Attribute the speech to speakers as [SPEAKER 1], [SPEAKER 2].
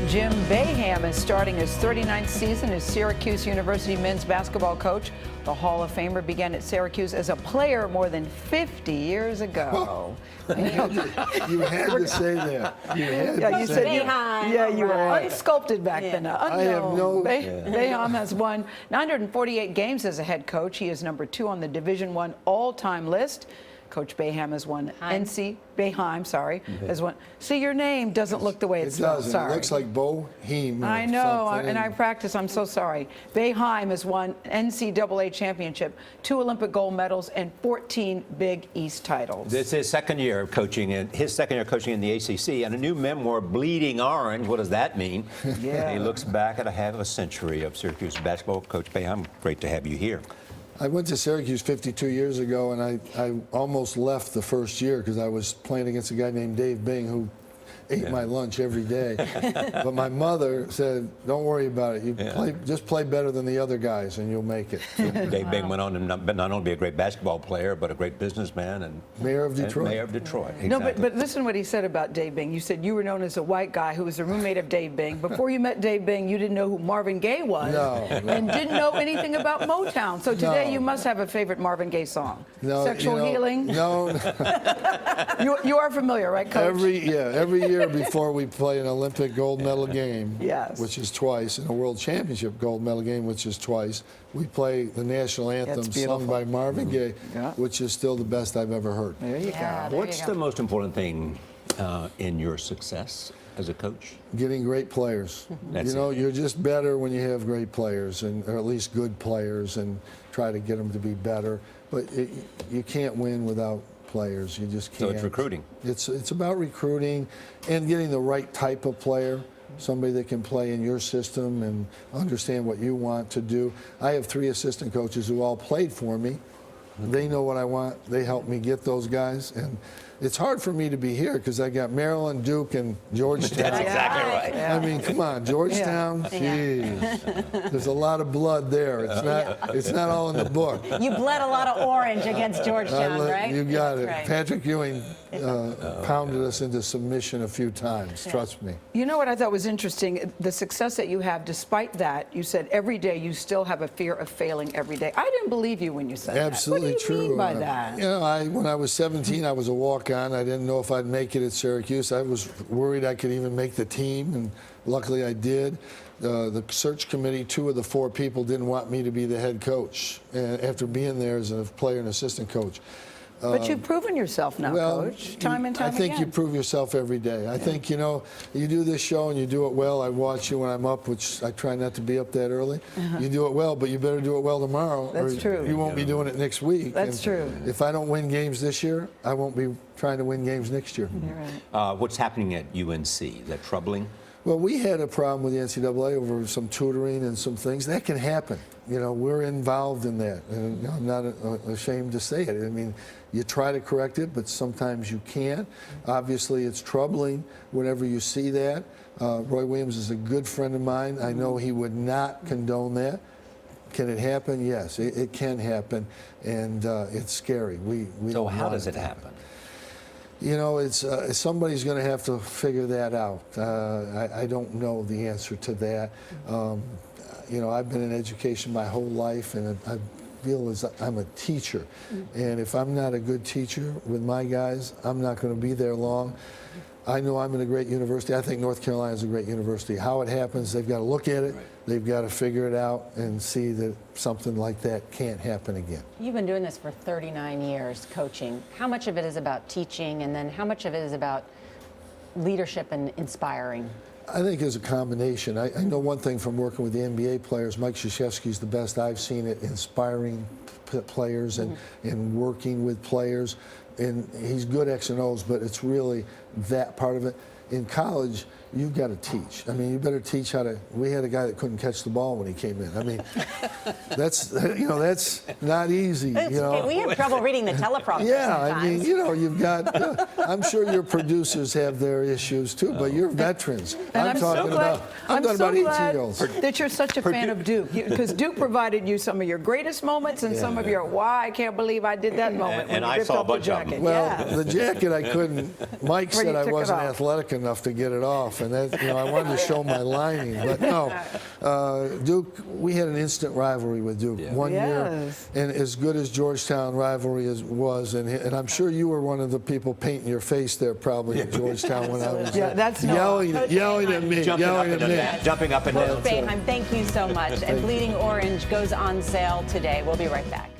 [SPEAKER 1] Jim Boeheim is starting his 39th season as Syracuse University men's basketball coach. The Hall of Famer began at Syracuse as a player more than 50 years ago.
[SPEAKER 2] You had to say that.
[SPEAKER 1] You said
[SPEAKER 3] Boeheim.
[SPEAKER 1] Yeah, you were unsculpted back then.
[SPEAKER 2] I have no.
[SPEAKER 1] Boeheim has won 948 games as a head coach. He is number 2 on the Division I all-time list. Coach Boeheim has won has won. See, your name doesn't look the way it's spelled. Sorry.
[SPEAKER 2] It looks like Boeheim.
[SPEAKER 1] I know, and I practice. I'm so sorry. Boeheim has won NCAA championship, 2 Olympic gold medals, and 14 Big East titles.
[SPEAKER 4] This is his second year of coaching, in the ACC, and a new memoir, Bleeding Orange. What does that mean?
[SPEAKER 1] Yeah.
[SPEAKER 4] He looks back at a half of a century of Syracuse basketball. Coach Boeheim, great to have you here.
[SPEAKER 2] I went to Syracuse 52 years ago, and I almost left the first year because I was playing against a guy named Dave Bing who ate my lunch every day. But my mother said, don't worry about it. Just play better than the other guys, and you'll make it.
[SPEAKER 4] Dave Bing went on to not only be a great basketball player, but a great businessman and
[SPEAKER 2] Mayor of Detroit.
[SPEAKER 4] Mayor of Detroit. Exactly.
[SPEAKER 1] No, but listen what he said about Dave Bing. You said you were known as a white guy who was a roommate of Dave Bing. Before you met Dave Bing, you didn't know who Marvin Gaye was. And didn't know anything about Motown. So today you must have a favorite Marvin Gaye song. Sexual Healing?
[SPEAKER 2] No.
[SPEAKER 1] You are familiar, right, Coach?
[SPEAKER 2] Every year before we play an Olympic gold medal game, which is twice, and a World Championship gold medal game, which is twice, we play the national anthem sung by Marvin Gaye, which is still the best I've ever heard.
[SPEAKER 1] There you go.
[SPEAKER 4] What's the most important thing in your success as a coach?
[SPEAKER 2] Getting great players. You're just better when you have great players, or at least good players, and try to get them to be better. But you can't win without players. You just can't.
[SPEAKER 4] So it's recruiting.
[SPEAKER 2] It's about recruiting and getting the right type of player, somebody that can play in your system and understand what you want to do. I have 3 assistant coaches who all played for me. They know what I want. They help me get those guys. And it's hard for me to be here because I got Maryland, Duke, and Georgetown.
[SPEAKER 4] That's exactly right.
[SPEAKER 2] I mean, come on, Georgetown. Jeez, there's a lot of blood there. It's not all in the book.
[SPEAKER 3] You bled a lot of orange against Georgetown, right?
[SPEAKER 2] You got it.
[SPEAKER 3] Right.
[SPEAKER 2] Patrick Ewing pounded us into submission a few times. Trust me.
[SPEAKER 1] You know what I thought was interesting? The success that you have, despite that, you said every day you still have a fear of failing every day. I didn't believe you when you said
[SPEAKER 2] Absolutely
[SPEAKER 1] that. What do you
[SPEAKER 2] true.
[SPEAKER 1] mean by that?
[SPEAKER 2] When I was 17, I was a walk-on. I didn't know if I'd make it at Syracuse. I was worried I could even make the team, and luckily I did. The search committee, 2 of the 4 people didn't want me to be the head coach after being there as a player and assistant coach.
[SPEAKER 1] But you've proven yourself now, Coach, time and time again.
[SPEAKER 2] I think you prove yourself every day. I think, you do this show and you do it well. I watch you when I'm up, which I try not to be up that early. You do it well, but you better do it well tomorrow.
[SPEAKER 1] That's true.
[SPEAKER 2] You won't be doing it next week.
[SPEAKER 1] That's true.
[SPEAKER 2] If I don't win games this year, I won't be trying to win games next year.
[SPEAKER 1] You're right.
[SPEAKER 4] What's happening at UNC? Is that troubling?
[SPEAKER 2] Well, we had a problem with the NCAA over some tutoring and some things. That can happen. We're involved in that, and I'm not ashamed to say it. I mean, you try to correct it, but sometimes you can't. Obviously, it's troubling whenever you see that. Roy Williams is a good friend of mine. I know he would not condone that. Can it happen? Yes, it can happen, and it's scary.
[SPEAKER 4] So how does it happen?
[SPEAKER 2] Somebody's going to have to figure that out. I don't know the answer to that. I've been in education my whole life, and I feel as I'm a teacher. And if I'm not a good teacher with my guys, I'm not going to be there long. I know I'm in a great university. I think North Carolina is a great university. How it happens, they've got to look at it. They've got to figure it out and see that something like that can't happen again.
[SPEAKER 3] You've been doing this for 39 years, coaching. How much of it is about teaching, and then how much of it is about leadership and inspiring?
[SPEAKER 2] I think it's a combination. I know one thing from working with the NBA players. Mike Krzyzewski's the best I've seen at inspiring players and working with players. And he's good X and O's, but it's really that part of it. In college, you've got to teach. I mean, you better teach how to. We had a guy that couldn't catch the ball when he came in. I mean, that's not easy.
[SPEAKER 3] We have trouble reading the teleprompter.
[SPEAKER 2] Yeah,
[SPEAKER 3] sometimes.
[SPEAKER 2] I mean, you've got. I'm sure your producers have their issues too, but you're veterans.
[SPEAKER 1] And I'm talking about
[SPEAKER 2] 18-year-olds.
[SPEAKER 1] That you're such a fan of Duke, because Duke provided you some of your greatest moments and some of your "Why I can't believe I did that" moment.
[SPEAKER 4] And I saw a bunch of them.
[SPEAKER 2] Well, the jacket I couldn't. Mike said I wasn't athletic enough to get it off. off, and that, I wanted to show my lining, but no. Duke, we had an instant rivalry with Duke 1 year, and as good as Georgetown rivalry was, and I'm sure you were one of the people painting your face there probably at Georgetown when I was
[SPEAKER 1] that's
[SPEAKER 2] yelling at me,
[SPEAKER 4] jumping up and down.
[SPEAKER 3] Coach Boeheim, thank you so much. And Bleeding Orange goes on sale today. We'll be right back.